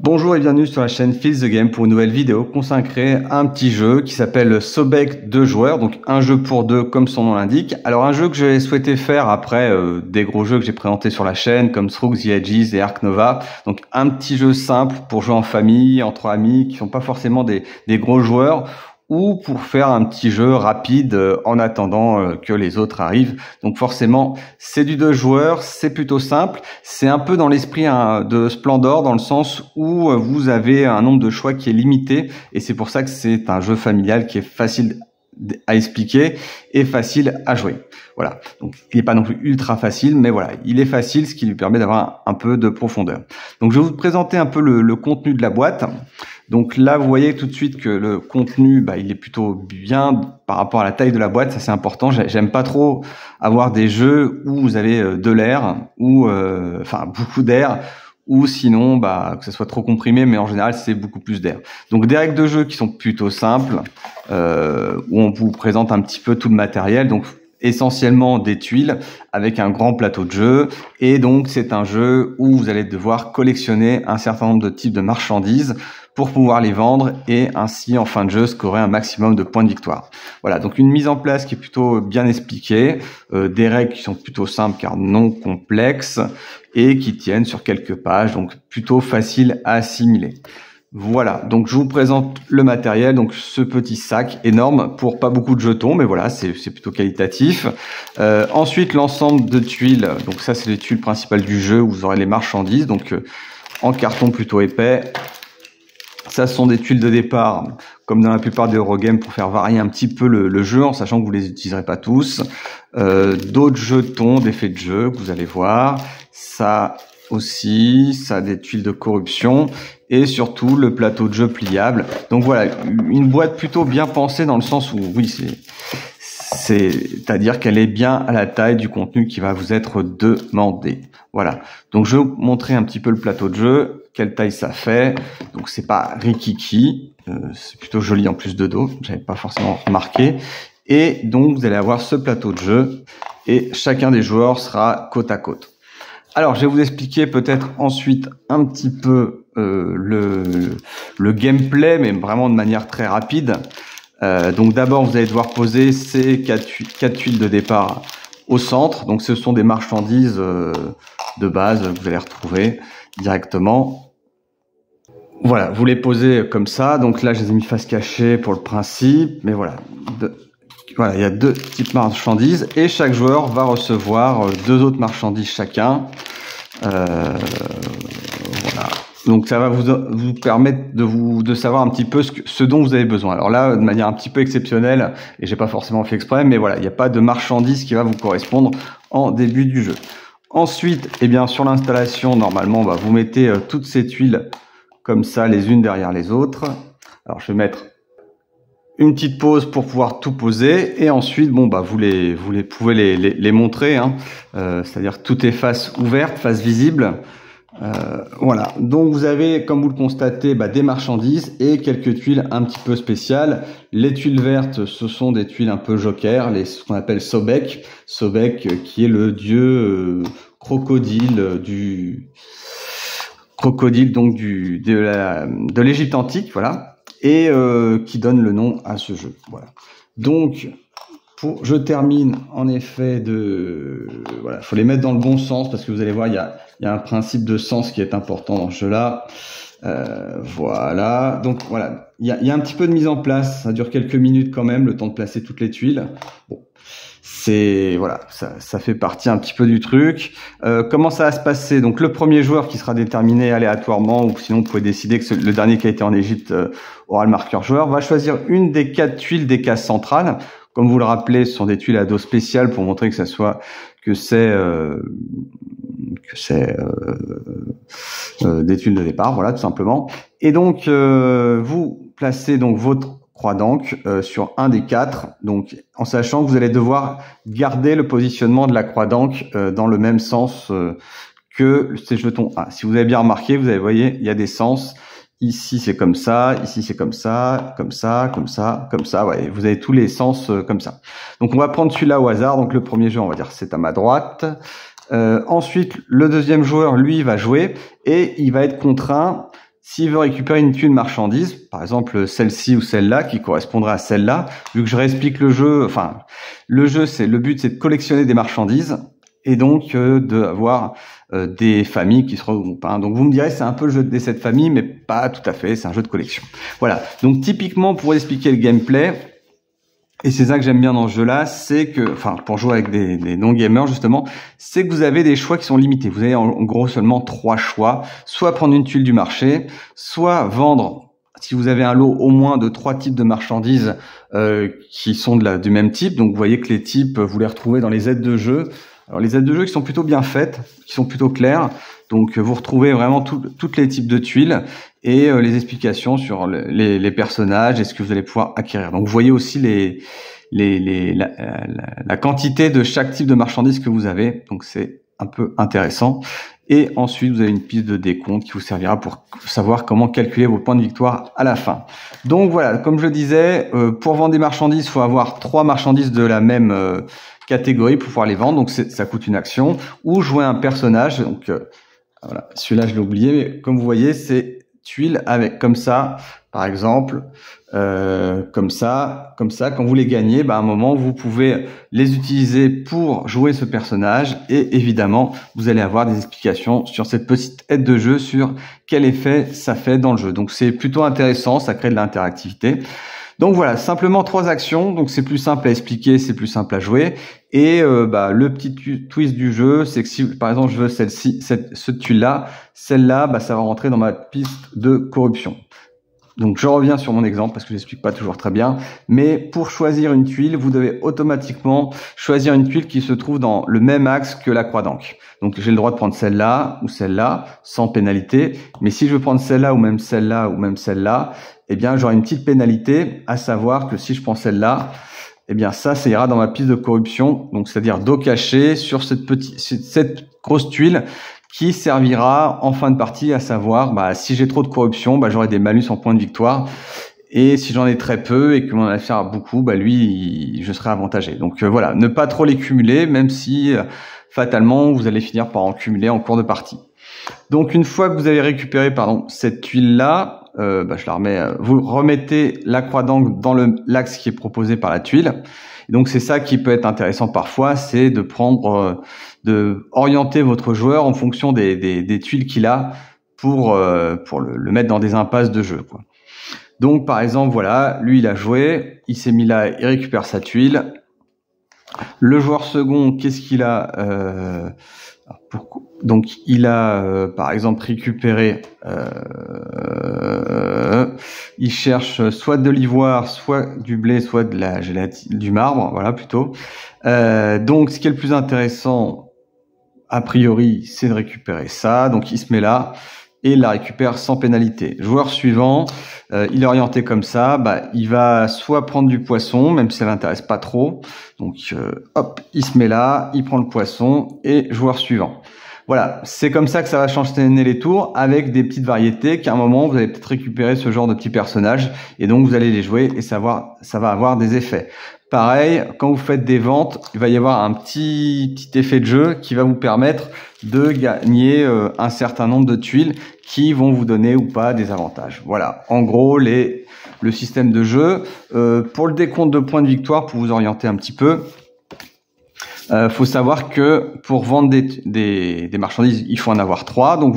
Bonjour et bienvenue sur la chaîne Feels the Game pour une nouvelle vidéo consacrée à un petit jeu qui s'appelle Sobek 2 joueurs, donc un jeu pour deux comme son nom l'indique. Alors un jeu que j'ai souhaité faire après des gros jeux que j'ai présentés sur la chaîne comme Through the Ages et Ark Nova. Donc un petit jeu simple pour jouer en famille, entre amis qui sont pas forcément des gros joueurs, ou pour faire un petit jeu rapide en attendant que les autres arrivent. Donc forcément, c'est du 2 joueurs, c'est plutôt simple. C'est un peu dans l'esprit de Splendor, dans le sens où vous avez un nombre de choix qui est limité, et c'est pour ça que c'est un jeu familial qui est facile à expliquer et facile à jouer. Voilà, donc il n'est pas non plus ultra facile, mais voilà, il est facile, ce qui lui permet d'avoir un peu de profondeur. Donc je vais vous présenter un peu le contenu de la boîte. Donc là, vous voyez tout de suite que le contenu, il est plutôt bien par rapport à la taille de la boîte. Ça, c'est important. J'aime pas trop avoir des jeux où vous avez de l'air, ou beaucoup d'air, ou sinon que ce soit trop comprimé, mais en général c'est beaucoup plus d'air. Donc des règles de jeu qui sont plutôt simples, où on vous présente un petit peu tout le matériel. Donc essentiellement des tuiles avec un grand plateau de jeu, et donc c'est un jeu où vous allez devoir collectionner un certain nombre de types de marchandises pour pouvoir les vendre et ainsi en fin de jeu scorer un maximum de points de victoire. Voilà, donc une mise en place qui est plutôt bien expliquée, des règles qui sont plutôt simples car non complexes et qui tiennent sur quelques pages, donc plutôt facile à assimiler. Voilà, donc je vous présente le matériel, donc ce petit sac énorme pour pas beaucoup de jetons, mais voilà, c'est plutôt qualitatif. Ensuite, l'ensemble de tuiles, donc ça c'est les tuiles principales du jeu où vous aurez les marchandises, donc en carton plutôt épais. Ça, ce sont des tuiles de départ, comme dans la plupart des Eurogames, pour faire varier un petit peu le jeu, en sachant que vous les utiliserez pas tous. D'autres jetons d'effets de jeu que vous allez voir. Ça aussi, ça a des tuiles de corruption. Et surtout, le plateau de jeu pliable. Donc voilà, une boîte plutôt bien pensée dans le sens où, oui, c'est-à-dire qu'elle est bien à la taille du contenu qui va vous être demandé. Voilà. Donc je vais vous montrer un petit peu le plateau de jeu, quelle taille ça fait. Donc c'est pas rikiki, c'est plutôt joli en plus de dos, j'avais pas forcément remarqué. Et donc vous allez avoir ce plateau de jeu et chacun des joueurs sera côte à côte. Alors je vais vous expliquer peut-être ensuite un petit peu le gameplay, mais vraiment de manière très rapide. Donc d'abord vous allez devoir poser ces quatre tuiles de départ au centre. Donc ce sont des marchandises de base que vous allez retrouver directement. Voilà, vous les posez comme ça. Donc là je les ai mis face cachée pour le principe, mais voilà. Voilà, il y a deux types de marchandises et chaque joueur va recevoir deux autres marchandises chacun. Voilà. Donc ça va vous permettre de savoir un petit peu ce dont vous avez besoin. Alors là, de manière un petit peu exceptionnelle, et j'ai pas forcément fait exprès, mais voilà, il n'y a pas de marchandise qui va vous correspondre en début du jeu. Ensuite, sur l'installation, normalement, vous mettez toutes ces tuiles comme ça, les unes derrière les autres. Alors je vais mettre une petite pause pour pouvoir tout poser, et ensuite, vous pouvez les montrer, hein. C'est-à-dire tout est face ouverte, face visible. Voilà, donc vous avez, comme vous le constatez, des marchandises et quelques tuiles un petit peu spéciales. Les tuiles vertes, ce sont des tuiles un peu joker, ce qu'on appelle Sobek. Sobek qui est le dieu crocodile donc de l'Égypte antique, voilà, et qui donne le nom à ce jeu. Voilà. Donc je termine en effet voilà, faut les mettre dans le bon sens parce que vous allez voir, il y a un principe de sens qui est important dans ce jeu-là. Voilà, donc voilà, il y a un petit peu de mise en place, ça dure quelques minutes quand même, le temps de placer toutes les tuiles. Bon, voilà, ça fait partie un petit peu du truc. Comment ça va se passer? Donc le premier joueur qui sera déterminé aléatoirement, ou sinon vous pouvez décider que le dernier qui a été en Égypte aura le marqueur joueur, va choisir une des 4 tuiles des cases centrales. Comme vous le rappelez, ce sont des tuiles à dos spécial pour montrer que c'est des tuiles de départ, voilà, tout simplement. Et donc vous placez donc votre croix d'encre sur un des 4, donc en sachant que vous allez devoir garder le positionnement de la croix d'encre dans le même sens que ces jetons A. Si vous avez bien remarqué, vous voyez, il y a des sens. Ici c'est comme ça, ici c'est comme ça, comme ça, comme ça, comme ça. Ouais, vous avez tous les sens comme ça. Donc on va prendre celui-là au hasard. Donc le premier jeu, on va dire c'est à ma droite. Ensuite, le deuxième joueur, lui, va jouer et il va être contraint s'il veut récupérer une tuile marchandise, par exemple celle-ci ou celle-là qui correspondrait à celle-là, vu que je réexplique le jeu, enfin le jeu le but c'est de collectionner des marchandises et donc d'avoir des familles qui se regroupent. Hein. Donc vous me direz c'est un peu le jeu des 7 familles, mais pas tout à fait, c'est un jeu de collection. Voilà, donc typiquement pour expliquer le gameplay, et c'est ça que j'aime bien dans ce jeu-là, c'est que, enfin, pour jouer avec des non-gamers justement, c'est que vous avez des choix qui sont limités. Vous avez en gros seulement 3 choix, soit prendre une tuile du marché, soit vendre, si vous avez un lot au moins de 3 types de marchandises qui sont du même type. Donc vous voyez que les types, vous les retrouvez dans les aides de jeu. Alors les aides de jeu qui sont plutôt bien faites, qui sont plutôt claires. Donc vous retrouvez vraiment toutes les types de tuiles et les explications sur les personnages et ce que vous allez pouvoir acquérir. Donc vous voyez aussi la quantité de chaque type de marchandise que vous avez. Donc c'est un peu intéressant. Et ensuite vous avez une piste de décompte qui vous servira pour savoir comment calculer vos points de victoire à la fin. Donc voilà, comme je le disais, pour vendre des marchandises, il faut avoir 3 marchandises de la même catégorie pour pouvoir les vendre. Donc ça coûte une action. Ou jouer un personnage. Donc voilà, celui-là je l'ai oublié, mais comme vous voyez, c'est tuiles avec comme ça, par exemple, comme ça. Quand vous les gagnez, à un moment vous pouvez les utiliser pour jouer ce personnage et évidemment vous allez avoir des explications sur cette petite aide de jeu sur quel effet ça fait dans le jeu. Donc c'est plutôt intéressant, ça crée de l'interactivité. Donc voilà, simplement 3 actions, donc c'est plus simple à expliquer, c'est plus simple à jouer. Et le petit twist du jeu, c'est que si par exemple je veux ce tuile-là, celle-là, ça va rentrer dans ma piste de corruption. Donc je reviens sur mon exemple parce que j'explique pas toujours très bien, mais pour choisir une tuile, vous devez automatiquement choisir une tuile qui se trouve dans le même axe que la croix d'encre. Donc j'ai le droit de prendre celle-là ou celle-là sans pénalité, mais si je veux prendre celle-là ou même celle-là ou même celle-là, eh bien j'aurai une petite pénalité, à savoir que si je prends celle-là, eh bien ça ira dans ma piste de corruption, donc c'est-à-dire dos caché sur cette grosse tuile qui servira en fin de partie à savoir si j'ai trop de corruption, j'aurai des malus en points de victoire, et si j'en ai très peu et que mon adversaire a beaucoup, je serai avantagé. Donc voilà, ne pas trop les cumuler, même si fatalement vous allez finir par en cumuler en cours de partie. Donc une fois que vous avez récupéré cette tuile là, je la remets, vous remettez la croix d'angle dans l'axe qui est proposé par la tuile. Et donc c'est ça qui peut être intéressant parfois, c'est de de orienter votre joueur en fonction des tuiles qu'il a pour le mettre dans des impasses de jeu, quoi. Donc par exemple voilà, lui il a joué, il s'est mis là, il récupère sa tuile. Le joueur second, qu'est-ce qu'il a donc il a par exemple récupéré, il cherche soit de l'ivoire, soit du blé, soit de la gélatine, du marbre, voilà plutôt. Donc ce qui est le plus intéressant a priori, c'est de récupérer ça. Donc il se met là et il la récupère sans pénalité. Joueur suivant, il est orienté comme ça, il va soit prendre du poisson, même si ça l'intéresse pas trop. Donc hop, il se met là, il prend le poisson et joueur suivant. Voilà, c'est comme ça que ça va changer les tours, avec des petites variétés qu'à un moment vous allez peut-être récupérer ce genre de petits personnages et donc vous allez les jouer et ça va avoir des effets. Pareil, quand vous faites des ventes, il va y avoir un petit effet de jeu qui va vous permettre de gagner un certain nombre de tuiles qui vont vous donner ou pas des avantages. Voilà, en gros le système de jeu. Pour le décompte de points de victoire, pour vous orienter un petit peu, faut savoir que pour vendre des marchandises, il faut en avoir 3. Donc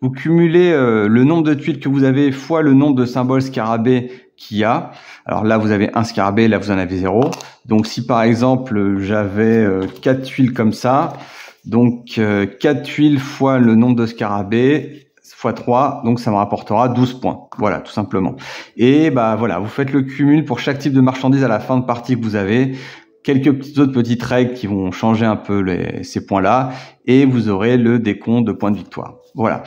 vous cumulez le nombre de tuiles que vous avez fois le nombre de symboles scarabées qu'il y a. Alors là, vous avez un scarabée, là vous en avez 0. Donc si par exemple j'avais 4 tuiles comme ça, donc 4 tuiles fois le nombre de scarabées fois 3, donc ça me rapportera 12 points. Voilà, tout simplement. Et voilà, vous faites le cumul pour chaque type de marchandise à la fin de partie que vous avez. Quelques autres petites règles qui vont changer un peu ces points-là, et vous aurez le décompte de points de victoire. Voilà.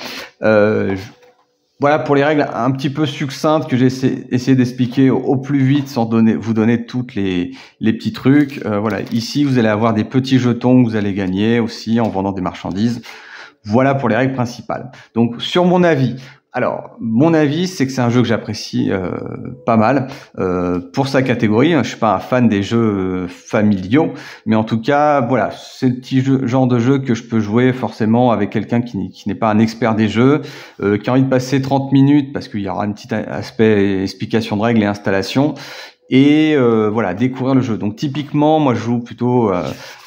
Voilà pour les règles un petit peu succinctes que j'ai essayé d'expliquer au plus vite sans vous donner toutes les petits trucs. Voilà. Ici, vous allez avoir des petits jetons que vous allez gagner aussi en vendant des marchandises. Voilà pour les règles principales. Donc, sur mon avis, Alors, mon avis, c'est que c'est un jeu que j'apprécie pas mal pour sa catégorie. Je suis pas un fan des jeux familiaux, mais en tout cas, voilà, c'est le petit genre de jeu que je peux jouer forcément avec quelqu'un qui n'est pas un expert des jeux, qui a envie de passer 30 minutes parce qu'il y aura un petit aspect explication de règles et installation. Et voilà, découvrir le jeu. Donc typiquement, moi je joue plutôt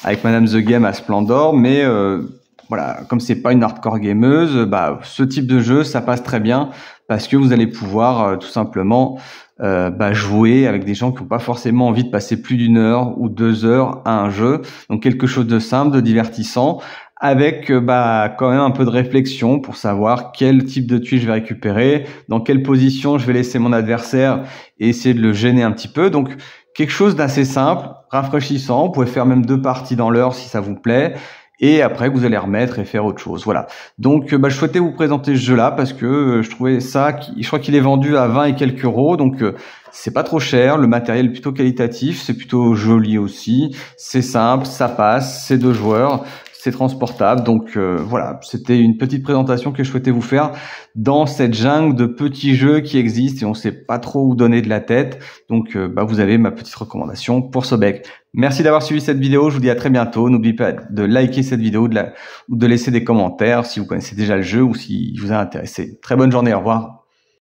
avec Madame The Game à Splendor, mais voilà, comme c'est pas une hardcore gameuse, bah ce type de jeu ça passe très bien parce que vous allez pouvoir tout simplement jouer avec des gens qui n'ont pas forcément envie de passer plus d'une heure ou 2 heures à un jeu. Donc quelque chose de simple, de divertissant, avec quand même un peu de réflexion pour savoir quel type de tuile je vais récupérer, dans quelle position je vais laisser mon adversaire et essayer de le gêner un petit peu. Donc quelque chose d'assez simple, rafraîchissant. Vous pouvez faire même 2 parties dans l'heure si ça vous plaît. Et après vous allez remettre et faire autre chose. Voilà. Donc je souhaitais vous présenter ce jeu-là parce que je trouvais ça, je crois qu'il est vendu à 20 et quelques euros, donc c'est pas trop cher, le matériel est plutôt qualitatif, c'est plutôt joli aussi, c'est simple, ça passe, c'est 2 joueurs, c'est transportable. Donc voilà, c'était une petite présentation que je souhaitais vous faire dans cette jungle de petits jeux qui existent et on sait pas trop où donner de la tête. Donc vous avez ma petite recommandation pour Sobek. Merci d'avoir suivi cette vidéo, je vous dis à très bientôt. N'oubliez pas de liker cette vidéo ou de laisser des commentaires si vous connaissez déjà le jeu ou si vous a intéressé. Très bonne journée, au revoir.